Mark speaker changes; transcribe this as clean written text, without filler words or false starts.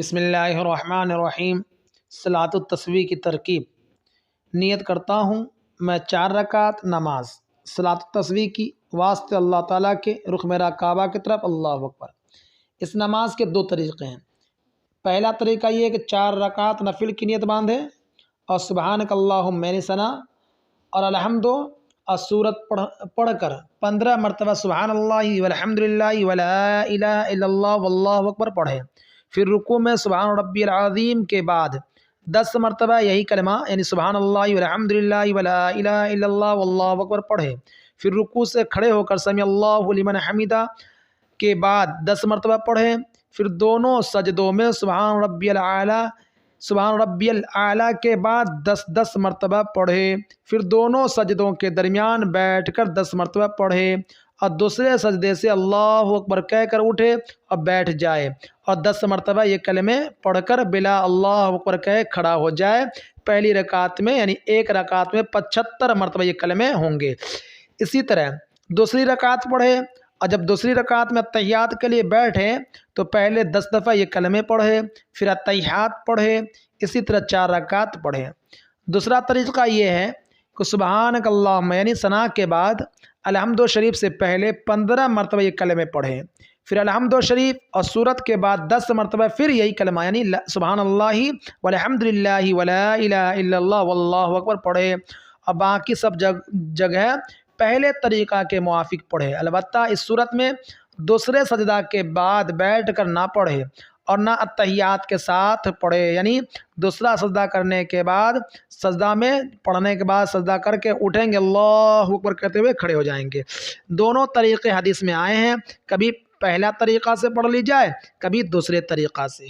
Speaker 1: بسم اللہ الرحمن الرحیم۔ صلاۃ التسبیح کی ترکیب۔ نیت کرتا ہوں میں 4 رکعت نماز صلاۃ التسبیح کی واسطے اللہ تعالیٰ کے رخ میرا کعبہ کی طرف، اللہ اکبر۔ اس نماز کے 2 طریقے ہیں۔ پہلا طریقہ یہ ہے کہ 4 رکعت نفل کی نیت باندھے اور سبحانک اللہم یعنی ثنا اور الحمد اور سورت پڑھ کر 15 مرتبہ سبحان اللہ والحمد للہ ولا الہ الا اللہ واللہ اکبر پڑھے۔ پھر رکوع میں سبحان ربی العظیم کے بعد 10 مرتبہ یہی کلمہ یعنی سبحان اللہ والحمد للہ ولا الہ الا اللہ واللہ اکبر پڑھے۔ پھر رکوع سے کھڑے ہو کر سمیع اللہ لمن حمیدہ کے بعد 10 مرتبہ پڑھے۔ پھر دونوں سجدوں میں سبحان ربی الاعلیٰ کے بعد 10 مرتبہ پڑھے۔ پھر دونوں سجدوں کے درمیان بیٹھ کر 10 مرتبہ پڑھے اور دوسرے سجدے سے اللہ اکبر کہہ کر اٹھے اور بیٹھ جائے اور 10 مرتبہ یہ کلمے پڑھ کر بلا اللہ اکبر کہے کھڑا ہو جائے۔ پہلی رکعت میں یعنی ایک رکعت میں 75 مرتبہ یہ کلمے ہوں گے۔ اسی طرح دوسری رکعت پڑھے اور جب دوسری رکعت میں اتحیات کے لیے بیٹھے تو پہلے 10 دفعہ یہ کلمے پڑھے، پھر اتحیات پڑھے، اسی طرح 4 رکعت پڑھے۔ دوسرا طریقہ یہ ہے کہ سبحانک اللہم یعنی ثنا کے بعد الحمد شریف سے پہلے 15 مرتبہ یہ کلمے پڑھے، پھر الحمد شریف اور سورت کے بعد 10 مرتبہ پھر یہی کلمہ یعنی سبحان اللہ والحمد للہ ولا الہ الا اللہ واللہ اکبر پڑھے اور باقی سب جگہ پہلے طریقہ کے موافق پڑھے۔ البتہ اس صورت میں دوسرے سجدہ کے بعد بیٹھ کر نہ پڑھے اور نہ اتحیات کے ساتھ پڑھے، یعنی دوسرا سجدہ کرنے کے بعد سجدہ میں پڑھنے کے بعد سجدہ کر کے اٹھیں گے، اللہ اکبر کہتے ہوئے کھڑے ہو جائیں گے۔ دونوں طریقے حدیث میں آئے ہیں، کبھی پہلا طریقہ سے پڑھ لی جائے، کبھی دوسرے طریقہ سے۔